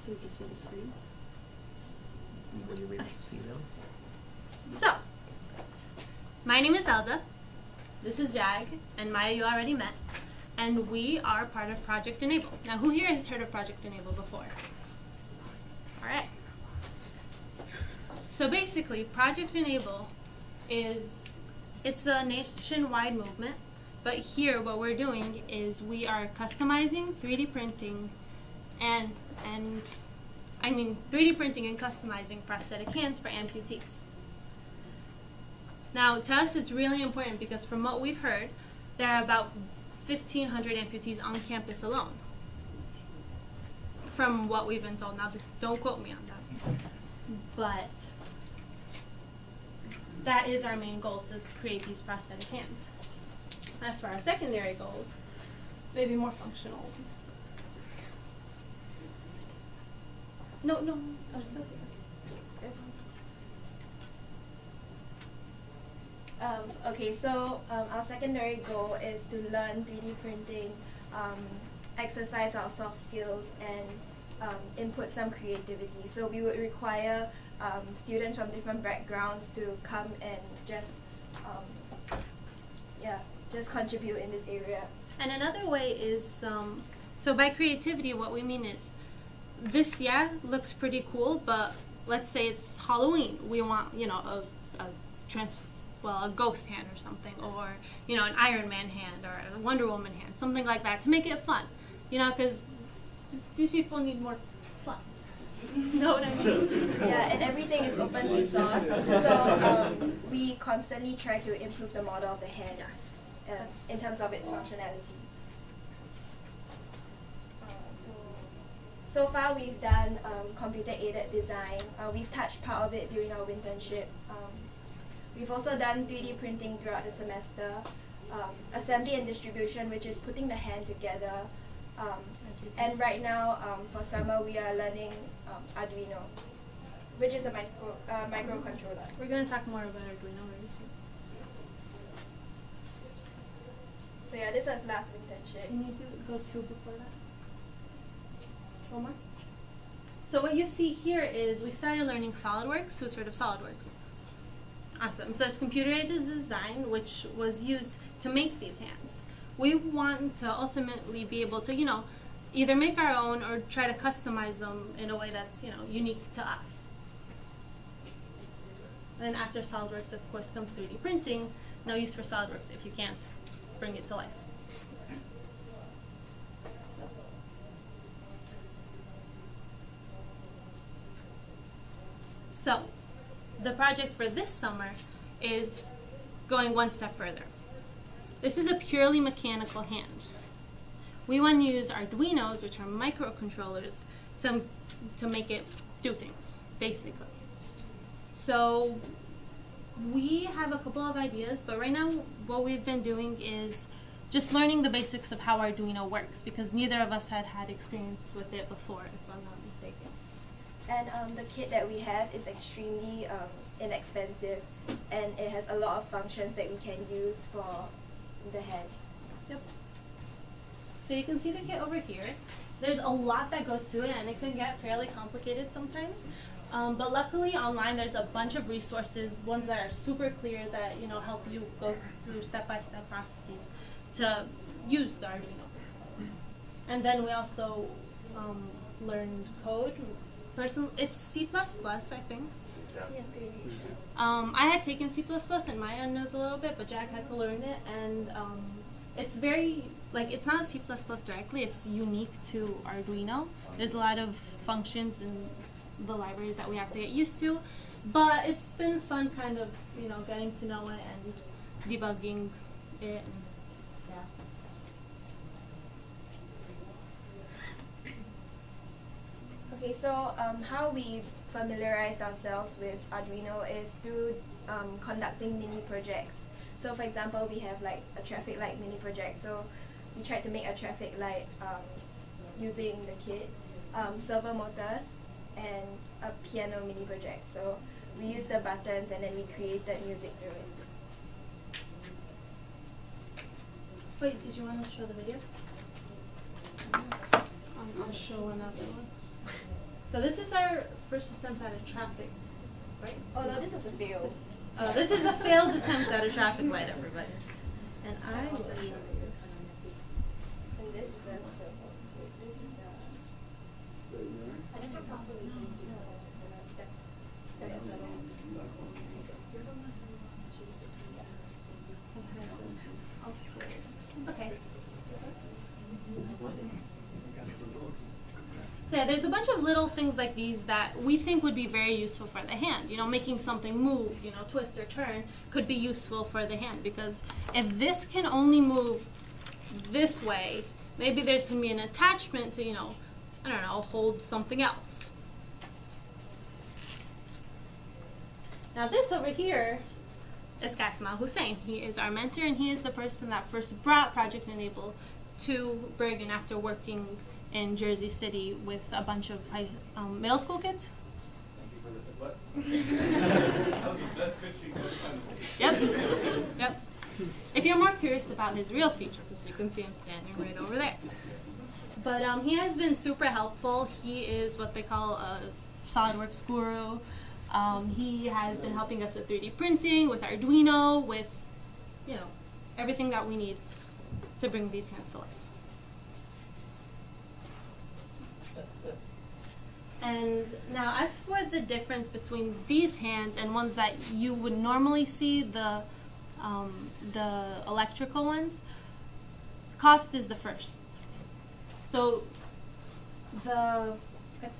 so we can see the screen. Will you be able to see them? So, my name is Zelda. This is Jag, and Maya you already met. And we are part of Project Enable. Now, who here has heard of Project Enable before? All right. So basically, Project Enable it's a nationwide movement, but here what we're doing is we are customizing, 3D printing, and 3D printing and customizing prosthetic hands for amputees. Now, to us, it's really important because from what we've heard, there are about 1,500 amputees on campus alone. From what we've been told. Now, don't quote me on that. But that is our main goal, to create these prosthetic hands. As for our secondary goals, maybe more functional ones. No, I was still here. Okay, so our secondary goal is to learn 3D printing, exercise our soft skills, and input some creativity. So we would require students from different backgrounds to come and just contribute in this area. And another way is, so by creativity, what we mean is, this, looks pretty cool, but let's say it's Halloween. We want, a ghost hand or something, or, an Iron Man hand, or a Wonder Woman hand, something like that, to make it fun. Because these people need more fun. You know what I mean? Yeah, and everything is openly sourced, so we constantly try to improve the model of the hand in terms of its functionality. So far we've done computer-aided design. We've touched part of it during our internship. We've also done 3D printing throughout the semester, assembly and distribution, which is putting the hand together. And right now, for summer, we are learning Arduino, which is a microcontroller. We're going to talk more about Arduino very soon. So yeah, this was last internship. Can you go two before that? One more? So what you see here is we started learning SolidWorks. Who's heard of SolidWorks? Awesome. So it's computer-aided design, which was used to make these hands. We want to ultimately be able to, either make our own or try to customize them in a way that's, unique to us. Then after SolidWorks, of course, comes 3D printing. No use for SolidWorks if you can't bring it to life. So, the project for this summer is going one step further. This is a purely mechanical hand. We want to use Arduinos, which are microcontrollers, to make it do things, basically. So we have a couple of ideas, but right now what we've been doing is just learning the basics of how Arduino works, because neither of us had experience with it before, if I'm not mistaken. And the kit that we have is extremely inexpensive, and it has a lot of functions that we can use for the hand. Yep. So you can see the kit over here. There's a lot that goes to it, and it can get fairly complicated sometimes. But luckily online there's a bunch of resources, ones that are super clear that help you go through step-by-step processes to use the Arduino. And then we also learned code. Personally, it's C++, I think. Yeah. I had taken C++ and Maya knows a little bit, but Jack had to learn it, and it's very, it's not C++ directly, it's unique to Arduino. There's a lot of functions in the libraries that we have to get used to, but it's been fun kind of, getting to know it and debugging it, and yeah. Okay, so how we familiarized ourselves with Arduino is through conducting mini projects. So for example, we have like a traffic light mini project. So we tried to make a traffic light using the kit, servo motors, and a piano mini project. So we used the buttons and then we created music through it. Wait, did you want to show the videos? I'll show another one. So this is our first attempt at a traffic, right? Oh no, this is a fail. This is a failed attempt at a traffic light, everybody. And I believe. And this is Okay. So yeah, there's a bunch of little things like these that we think would be very useful for the hand. You know, making something move, you know, twist or turn could be useful for the hand, because if this can only move this way, maybe there can be an attachment to, you know, I don't know, hold something else. Now this over here is Kasmal Hussein. He is our mentor, and he is the person that first brought Project NABLE to Bergen after working in Jersey City with a bunch of middle school kids. Thank you for the what? That was the best picture you could find. Yep. Yep. If you're more curious about his real feature, because you can see him standing right over there. But he has been super helpful. He is what they call a SolidWorks guru. He has been helping us with 3D printing, with Arduino, with, you know, everything that we need to bring these hands to life. And now, as for the difference between these hands and ones that you would normally see, the electrical ones, cost is the first. So I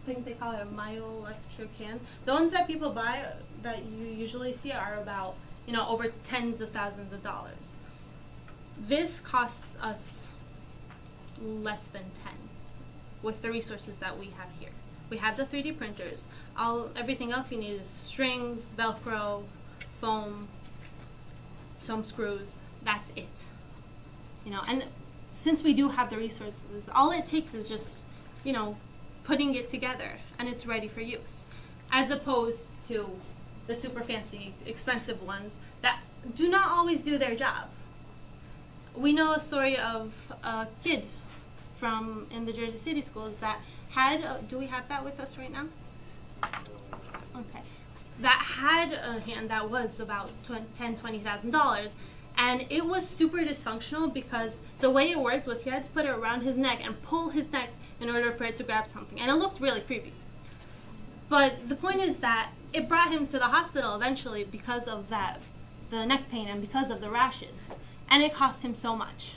think they call it a myoelectric hand. The ones that people buy that you usually see are about, you know, over tens of thousands of dollars. This costs us less than 10 with the resources that we have here. We have the 3D printers. Everything else you need is strings, Velcro, foam, some screws. That's it. You know, and since we do have the resources, all it takes is just, you know, putting it together, and it's ready for use, as opposed to the super fancy, expensive ones that do not always do their job. We know a story of a kid in the Jersey City schools that had, do we have that with us right now? Okay. That had a hand that was about $10,000, $20,000, and it was super dysfunctional because the way it worked was he had to put it around his neck and pull his neck in order for it to grab something, and it looked really creepy. But the point is that it brought him to the hospital eventually because of that, the neck pain, and because of the rashes, and it cost him so much.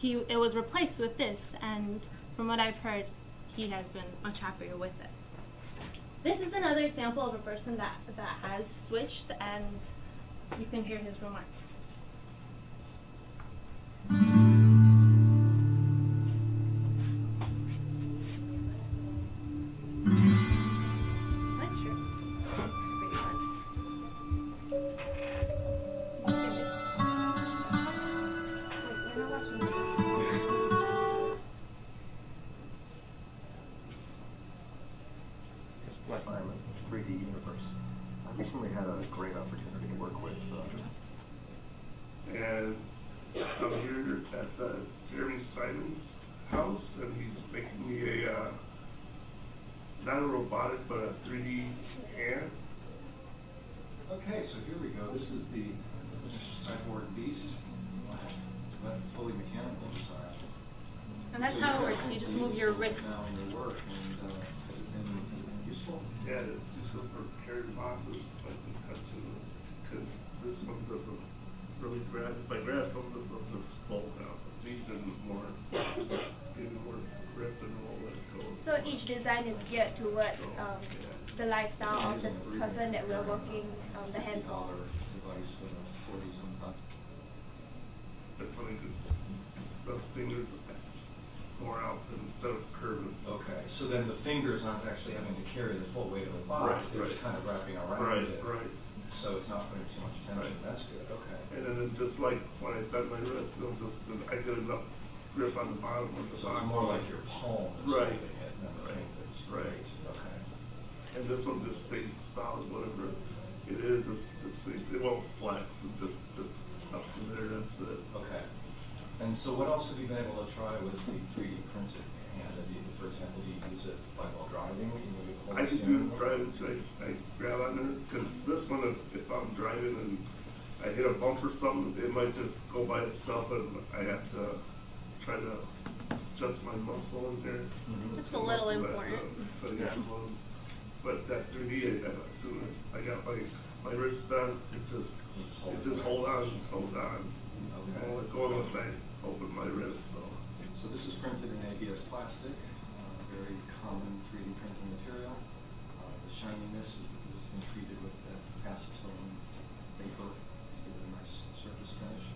It was replaced with this, and from what I've heard, he has been much happier with it. This is another example of a person that has switched, and you can hear his remarks. I'm a 3D universe. I recently had a great opportunity to work with and I'm here at Jeremy Simon's house, and he's making me not a robotic, but a 3D hand. Okay, so here we go. This is the cyborg beast. That's a fully mechanical design. And that's how it works. You just move your wrist. Now in your work, and has it been useful? Yeah, it's useful for carrying boxes, like the touching, because this one doesn't really grab. If I grab some of this, it'll just fold out. These are more, getting more grip and all that goes. So each design is geared towards the lifestyle of the person that we're working the hand for. Device for the 40s and That's funny because the fingers more out instead of curving. Okay, so then the fingers aren't actually having to carry the full weight of the box. Right, They're right. just kind of wrapping around Right, it. right. So it's not putting too much tension. Right. That's good. Okay. And then it just like when I bend my wrist, I get enough grip on the bottom of the So box. it's more like your palm is Right. holding it than the Right. fingers. Right. Okay. And this one just stays solid, whatever it is. It won't flex. It just up to there. That's it. Okay. And so what else have you been able to try with the 3D printed hand? For example, do you use it like while driving? Can you hold I the can steering do wheel? driving, so I grab on there, because this one, if I'm driving and I hit a bump or something, it might just go by itself, and I have to try to adjust my muscle in there. Mhm. It's a little important. But yeah, but that 3D, as soon as I got my wrist done, it just hold on, just hold on. Okay. I'll let go once I open my wrist, so. So this is printed in ABS plastic, very common 3D printing material. The shininess is because it's been treated with that acetone vapor to give it a nice surface finish.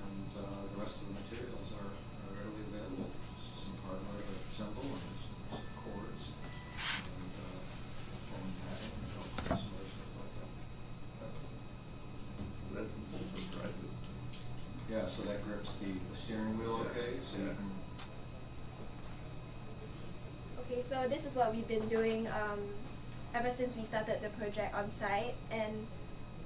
And the rest of the materials are readily available. Just some hardware to assemble and some cords and foam padding and some other stuff like that. That's just for driving. Yeah, so that grips the steering wheel okay, so you Yeah. can. Okay, so this is what we've been doing ever since we started the project on site, and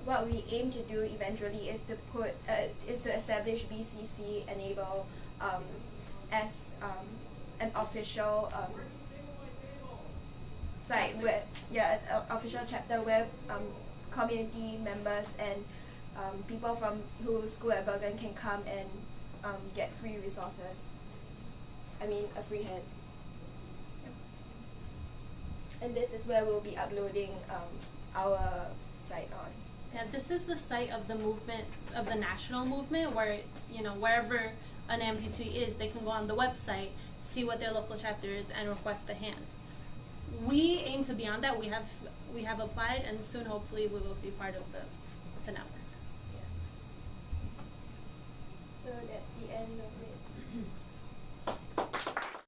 what we aim to do eventually is to establish BCC NABLE as an official site where official chapter where community members and people from who school at Bergen can come and get free resources. I mean, a free hand. And this is where we'll be uploading our site on. Yeah, this is the site of the movement, of the national movement, where, you know, wherever an amputee is, they can go on the website, see what their local chapter is, and request a hand. We aim to be on that. We have applied, and soon, hopefully, we will be part of the network. So that's the end of